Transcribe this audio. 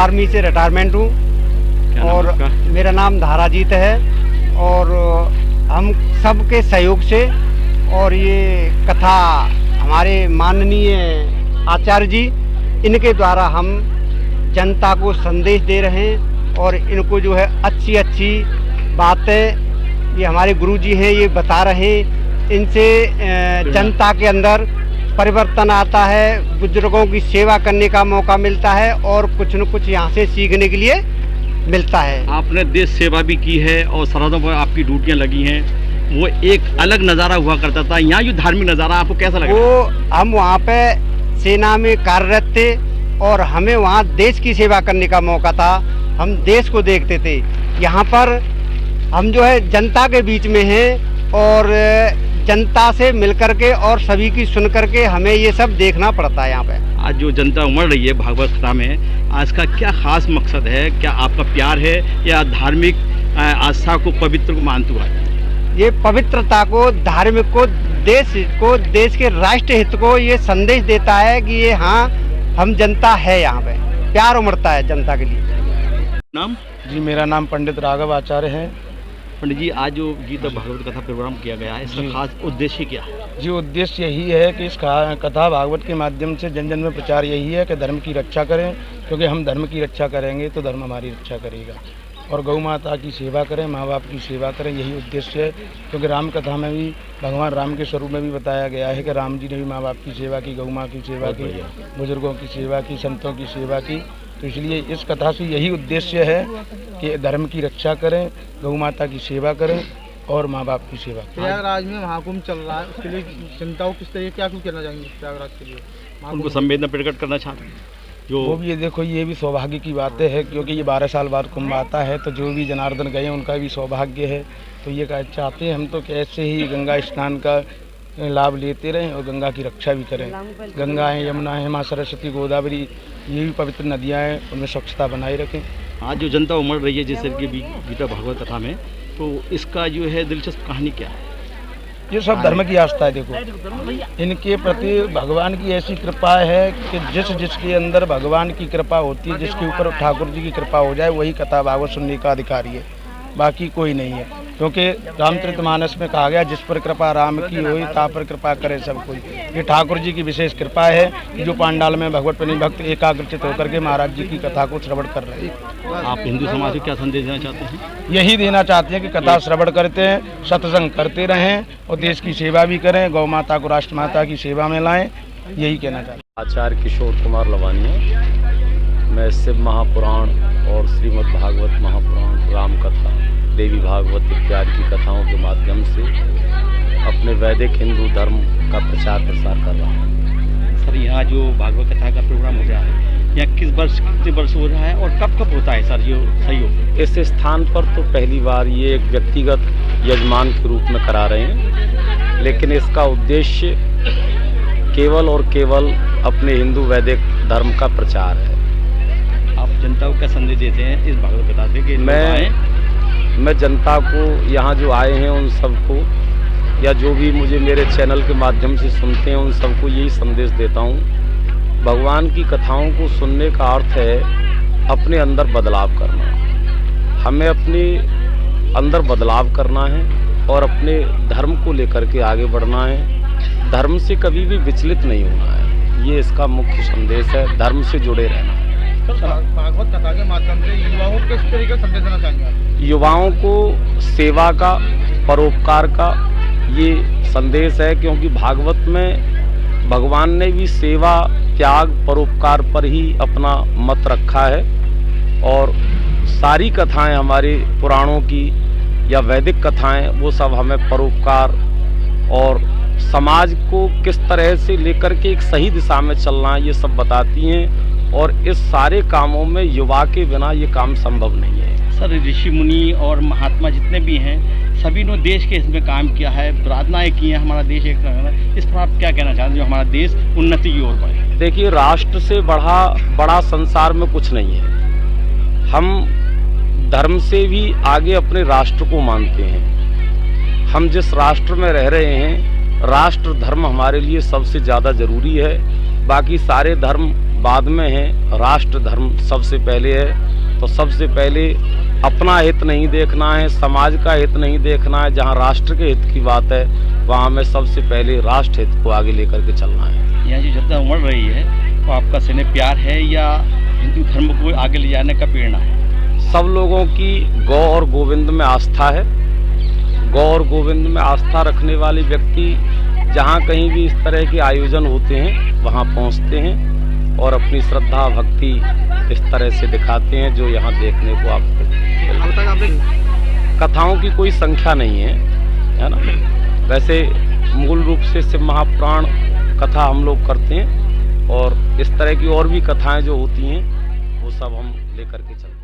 Army से retirement हूँ और मेरा नाम धाराजीत है। और हम सबके सहयोग से और ये कथा हमारे माननीय आचार्य जी, इनके द्वारा हम जनता को संदेश दे रहे हैं और इनको जो है अच्छी अच्छी बातें ये हमारे गुरु जी हैं ये बता रहे हैं। इनसे जनता के अंदर परिवर्तन आता है, बुजुर्गों की सेवा करने का मौका मिलता है और कुछ न कुछ यहाँ से सीखने के लिए मिलता है। आपने देश सेवा भी की है और सरहदों पर आपकी ड्यूटियाँ लगी हैं, वो एक अलग नज़ारा हुआ करता था। यहाँ जो धार्मिक नज़ारा आपको कैसा लगा? वो हम वहाँ पे सेना में कार्यरत थे और हमें वहाँ देश की सेवा करने का मौका था। हम देश को देखते थे। यहाँ पर हम जो है जनता के बीच में हैं और जनता से मिलकर के और सभी की सुन करके हमें ये सब देखना पड़ता है। यहाँ पे आज जो जनता उमड़ रही है भागवत कथा में, आज का क्या खास मकसद है? क्या आपका प्यार है या धार्मिक आस्था को पवित्र को मानते हुआ? ये पवित्रता को, धार्मिक को, देश के राष्ट्र हित को ये संदेश देता है कि ये हाँ हम जनता है। यहाँ पे प्यार उमड़ता है जनता के लिए। नाम जी, मेरा नाम पंडित राघव आचार्य है। पंडित जी, आज जो गीता भागवत कथा प्रोग्राम किया गया है, इसका खास उद्देश्य क्या है? जी, उद्देश्य यही है कि इस कथा भागवत के माध्यम से जन जन में प्रचार यही है कि धर्म की रक्षा करें, क्योंकि हम धर्म की रक्षा करेंगे तो धर्म हमारी रक्षा करेगा। और गौ माता की सेवा करें, माँ बाप की सेवा करें, यही उद्देश्य है। क्योंकि राम कथा में भी भगवान राम के स्वरूप में भी बताया गया है कि राम जी ने भी माँ बाप की सेवा की, गौ माँ की सेवा की, बुजुर्गों की सेवा की, संतों की सेवा की। तो इसलिए इस कथा से यही उद्देश्य है कि धर्म की रक्षा करें, गौ माता की सेवा करें और माँ बाप की सेवा करें। प्रयागराज में महाकुंभ चल रहा है, उसके लिए जनता को किस तरह क्या कुछ करना चाहेंगे प्रयागराज के लिए? उनको संवेदना प्रकट करना चाहते हैं जो वो भी, ये देखो, ये भी सौभाग्य की बातें है, क्योंकि ये 12 साल बाद कुंभ आता है। तो जो भी जनार्दन गए उनका भी सौभाग्य है। तो ये चाहते हैं हम तो कैसे ही गंगा स्नान का लाभ लेते रहें और गंगा की रक्षा भी करें। गंगा है, यमुना है, माँ सरस्वती, गोदावरी, ये भी पवित्र नदियाँ हैं, उनमें स्वच्छता बनाए रखें। आज जो जनता उमड़ रही है जिस तरह की गीता भागवत कथा में, तो इसका जो है दिलचस्प कहानी क्या है? ये सब धर्म की आस्था है। देखो, इनके प्रति भगवान की ऐसी कृपा है कि जिसके अंदर भगवान की कृपा होती है, जिसके ऊपर ठाकुर जी की कृपा हो जाए, वही कथा भागवत सुनने का अधिकारी है, बाकी कोई नहीं है। क्योंकि रामचरितमानस में कहा गया, जिस पर कृपा राम की होई ता पर कृपा करे सब कोई। ये ठाकुर जी की विशेष कृपा है कि जो पांडाल में भगवत प्रेमी भक्त एकाग्रचित होकर के महाराज जी की कथा को श्रवण कर रहे हैं। आप हिंदू समाज को क्या संदेश देना चाहते हैं? यही देना चाहते हैं कि कथा श्रवण करते हैं, सत्संग करते रहें और देश की सेवा भी करें, गौ माता को राष्ट्र माता की सेवा में लाएं, यही कहना चाहते हैं। आचार्य किशोर कुमार लवानिया, मैं शिव महापुराण और श्रीमद् भागवत महापुराण, राम कथा, देवी भागवत इत्यादि की कथाओं के माध्यम से अपने वैदिक हिंदू धर्म का प्रचार प्रसार कर रहा हूँ। सर, यहाँ जो भागवत कथा का प्रोग्राम हो रहा है, यहाँ कितने वर्ष हो रहा है और कब कब होता है सर जो सही हो? इस स्थान पर तो पहली बार ये एक व्यक्तिगत यजमान के रूप में करा रहे हैं, लेकिन इसका उद्देश्य केवल और केवल अपने हिंदू वैदिक धर्म का प्रचार है। आप जनता को क्या संदेश देते हैं इस भागवत कथा से कि मैं जनता को, यहाँ जो आए हैं उन सबको, या जो भी मुझे मेरे चैनल के माध्यम से सुनते हैं, उन सबको यही संदेश देता हूँ, भगवान की कथाओं को सुनने का अर्थ है अपने अंदर बदलाव करना। हमें अपने अंदर बदलाव करना है और अपने धर्म को लेकर के आगे बढ़ना है। धर्म से कभी भी विचलित नहीं होना है, ये इसका मुख्य संदेश है। धर्म से जुड़े रहना। भागवत कथा के माध्यम से युवाओं को किस तरीके का संदेश देना चाहेंगे आप? युवाओं को सेवा का, परोपकार का ये संदेश है, क्योंकि भागवत में भगवान ने भी सेवा, त्याग, परोपकार पर ही अपना मत रखा है। और सारी कथाएं हमारे पुराणों की या वैदिक कथाएं, वो सब हमें परोपकार और समाज को किस तरह से लेकर के एक सही दिशा में चलना है, ये सब बताती हैं। और इस सारे कामों में युवा के बिना ये काम संभव नहीं है। सर, ऋषि मुनि और महात्मा जितने भी हैं, सभी ने देश के हित में काम किया है, प्रार्थनाएं की हैं, हमारा देश एक, इस पर आप क्या कहना चाहते हैं जो हमारा देश उन्नति की ओर बढ़े? देखिए, राष्ट्र से बड़ा संसार में कुछ नहीं है। हम धर्म से भी आगे अपने राष्ट्र को मानते हैं। हम जिस राष्ट्र में रह रहे हैं, राष्ट्र धर्म हमारे लिए सबसे ज़्यादा जरूरी है। बाकी सारे धर्म बाद में है, राष्ट्र धर्म सबसे पहले है। तो सबसे पहले अपना हित नहीं देखना है, समाज का हित नहीं देखना है। जहाँ राष्ट्र के हित की बात है वहाँ में सबसे पहले राष्ट्र हित को आगे लेकर के चलना है। यहाँ जो जनता उमड़ रही है वो आपका स्नेह प्यार है या हिंदू धर्म को आगे ले जाने का प्रेरणा है? सब लोगों की गौ और गोविंद में आस्था है। गौ और गोविंद में आस्था रखने वाले व्यक्ति जहाँ कहीं भी इस तरह के आयोजन होते हैं वहाँ पहुँचते हैं और अपनी श्रद्धा भक्ति इस तरह से दिखाते हैं जो यहाँ देखने को आपको। कथाओं की कोई संख्या नहीं है ना। वैसे मूल रूप से शिव महापुराण कथा हम लोग करते हैं और इस तरह की और भी कथाएं जो होती हैं वो सब हम लेकर के चलते हैं।